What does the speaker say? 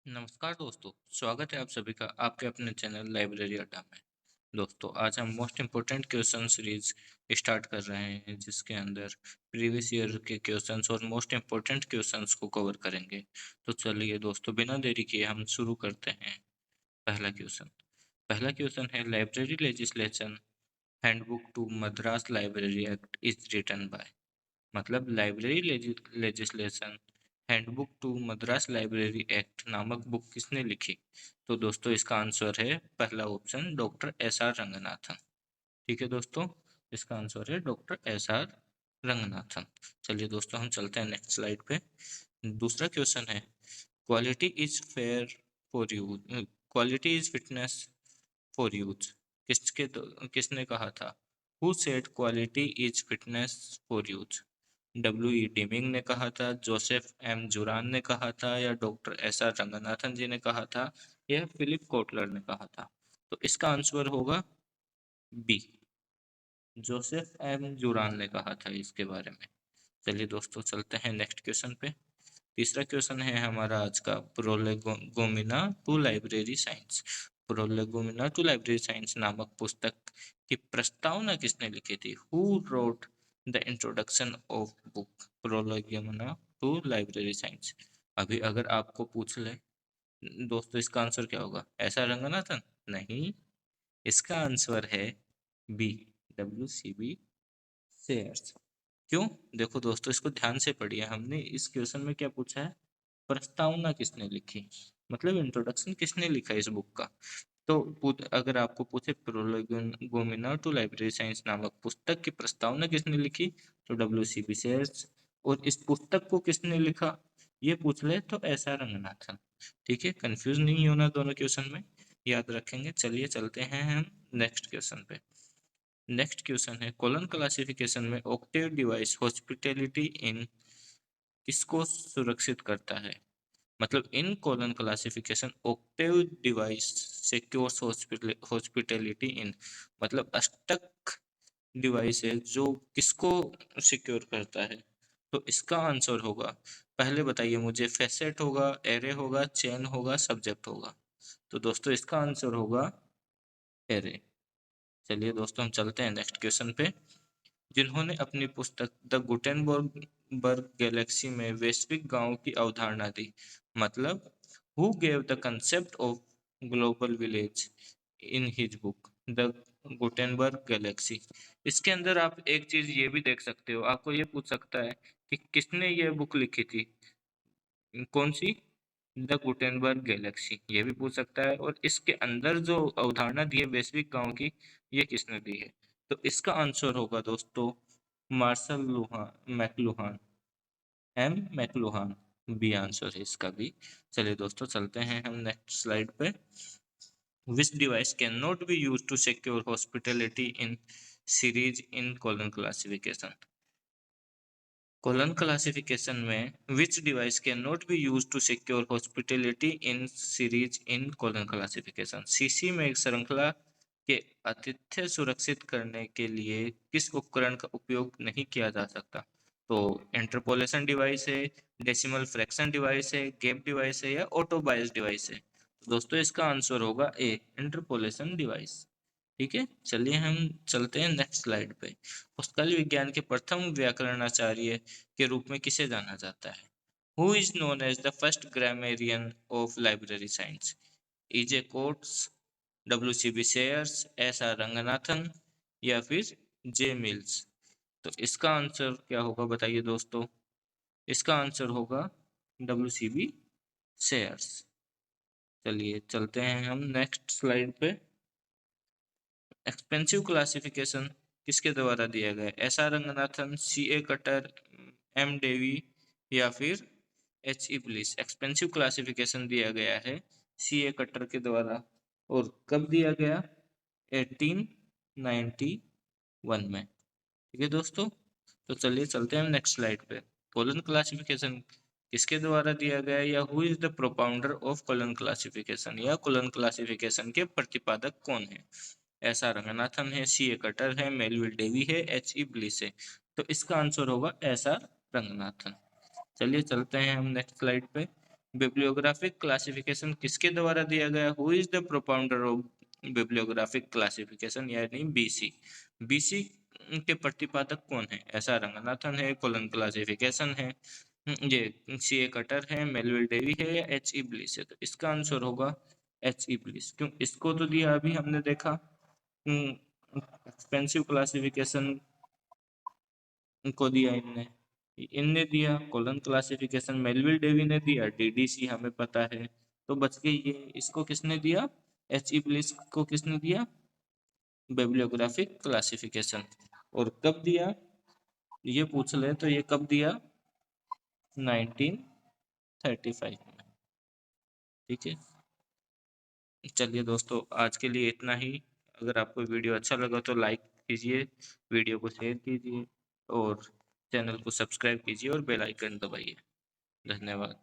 नमस्कार दोस्तों, स्वागत है आप सभी का आपके अपने चैनल लाइब्रेरी अड्डा में। दोस्तों, आज हम most important question series start कर रहे हैं, जिसके अंदर प्रीवियस ईयर के क्वेश्चंस और मोस्ट इम्पोर्टेंट क्वेश्चंस को कवर करेंगे। तो चलिए दोस्तों, बिना देरी किए हम शुरू करते हैं। पहला क्वेश्चन है, library legislation handbook to Madras library act is written by. मतलब library legislation handbook to Madras library act नामक बुक किसने लिखी? तो दोस्तों, इसका आंसर है पहला option, doctor S R Ranganathan. ठीक है दोस्तों, इसका आंसर है डॉक्टर एस आर रंगनाथन। चलिए दोस्तों, हम चलते हैं नेक्स्ट स्लाइड पे। दूसरा क्वेश्चन है, quality is fair for use, quality is fitness for use, किसने कहा था? Who said quality is fitness for use? W E dimming ने कहा था, जोसेफ एम जुरान ने कहा था, या डॉक्टर एस आर रंगनाथन जी ने कहा था, या फिलिप कोटलर ने कहा था? तो इसका आंसर होगा बी, जोसेफ एम जुरान ने कहा था इसके बारे में। चलिए दोस्तों, चलते हैं नेक्स्ट क्वेश्चन पे। तीसरा क्वेश्चन है हमारा आज का, prolegomena to library science. Prolegomena to library science नामक पुस्तक की प्रस्तावना किसने लिखी थी? Who wrote the introduction of book prolegomena to library science? अभी अगर आपको पूछ ले दोस्तों, इसका आंसर क्या होगा? ऐसा रंगनाथन? नहीं, इसका आंसर है B, W C B Sayers. क्यों? देखो दोस्तों, इसको ध्यान से पढ़िए। हमने इस क्वेश्चन में क्या पूछा है? प्रस्तावना किसने लिखी, मतलब इंट्रोडक्शन किसने लिखा इस बुक का। तो अगर आपको पूछे प्रोलेगोमिना टू लाइब्रेरी साइंस नामक पुस्तक की प्रस्तावना किसने लिखी, तो डब्ल्यू सी बी शेयर्स। और इस पुस्तक को किसने लिखा, ये पूछ ले तो ऐसा रंगनाथन। ठीक है, कंफ्यूज नहीं होना दोनों क्वेश्चन में, याद रखेंगे। चलिए चलते हैं हम नेक्स्ट क्वेश्चन पे। नेक्स्ट क्वेश्चन है, कॉलन क्लासिफिकेशन में ऑक्टेव डिवाइस हॉस्पिटैलिटी इन किसको सुरक्षित करता है? मतलब in colon classification octave device secures hospitality in, मतलब अष्टक डिवाइस है जो किसको सिक्योर करता है? तो इसका आंसर होगा, पहले बताइए मुझे, फैसेट होगा, एरे होगा, चेन होगा, सब्जेक्ट होगा? तो दोस्तों, इसका आंसर होगा एरे। चलिए दोस्तों, हम चलते हैं नेक्स्ट क्वेश्चन पे। जिन्होंने अपनी पुस्तक द गुटेनबर्ग बर्ग गैलेक्सी में वैश्विक गांव की अवधारणा दी, मतलब who gave the concept of global village in his book the Gutenberg Galaxy? इसके अंदर आप एक चीज ये भी देख सकते हो, आपको ये पूछ सकता है कि किसने ये बुक लिखी थी, कौन सी? द गुटेनबर्ग गैलेक्सी, ये भी पूछ सकता है। और इसके अंदर जो अवधारणा दी है वैश्विक गांव की, ये किसने दी है? तो इसका आंसर होगा दोस्तों Marshall Luhan, McLuhan, M McLuhan. B answer है इसका भी। चलिए दोस्तों, चलते हैं हम नेक्स्ट स्लाइड पे। Which device can not be use to secure hospitality in series in colon classification? Colon classification में which device can not be use to secure hospitality in series in colon classification? CC में एक श्रृंखला के आतिथ्य सुरक्षित करने के लिए किस उपकरण का उपयोग नहीं किया जा सकता? तो इंटरपोलेशन डिवाइस है, डेसिमल फ्रैक्शन डिवाइस है, गैप डिवाइस है, या ऑटो बायस डिवाइस है? तो दोस्तों, इसका आंसर होगा ए, इंटरपोलेशन डिवाइस। ठीक है, चलिए हम चलते हैं नेक्स्ट स्लाइड पे। पुस्तकालय विज्ञान के प्रथम व्याकरणाचार्य के रूप में किसे जाना जाता है? Who is known as the first grammarian of library science? E J Coates, W C B Sayers, S R Ranganathan, या फिर जे मिल्स? तो इसका आंसर क्या होगा बताइए दोस्तों? इसका आंसर होगा डब्ल्यू सी बी शेयर्स। चलिए चलते हैं हम नेक्स्ट स्लाइड पे। एक्सपेंसिव क्लासिफिकेशन किसके द्वारा दिया गया है? एस आर रंगनाथन, सी ए कटर, एम डेवी, या फिर H E bliss? Expensive classification दिया गया है सी ए कटर के द्वारा। और कब दिया गया? 1891 में। ठीक है दोस्तों, तो चलिए चलते हैं नेक्स्ट स्लाइड पे। कॉलन क्लासिफिकेशन किसके द्वारा दिया गया है, या who is the propounder of colon classification, या कॉलन क्लासिफिकेशन के प्रतिपादक कौन है? एस आर रंगनाथन है, सी ए कटर है, मेलविल डेवी है, एच ई ब्लिस है? तो इसका आंसर होगा एस आर रंगनाथन। चलिए चलते हैं हम नेक्स्ट स्लाइड पे। बिब्लियोग्राफिक क्लासिफिकेशन किसके द्वारा दिया गया? Who is the propounder of bibliographic classification, यानी बीसी। बीसी के प्रतिपादक कौन है? एस आर रंगनाथन है, कोलन क्लासिफिकेशन है, ये सी ए कटर है, मेलविल डेवी है, या एच ई ब्लिस है? तो इसका आंसर होगा एच ई ब्लिस। क्यों? इसको तो दिया अभी हमने देखा, एक्सपेंसिव क्लासिफिकेशन को दिया इनने दिया कोलन क्लासिफिकेशन, मेलविल डेवी ने दिया डीडीसी, हमें पता है। तो बच गई ये, इसको किसने दिया? एच ई ब्लिस को किसने दिया? Bibliographic classification. और कब दिया ये पूछ ले तो ये कब दिया? 1935 में। ठीक है, चलिए दोस्तों, आज के लिए इतना ही। अगर आपको वीडियो अच्छा लगा तो लाइक कीजिए, वीडियो को शेयर कीजिए और चैनल को सब्सक्राइब कीजिए और बेल आइकन दबाइए। धन्यवाद।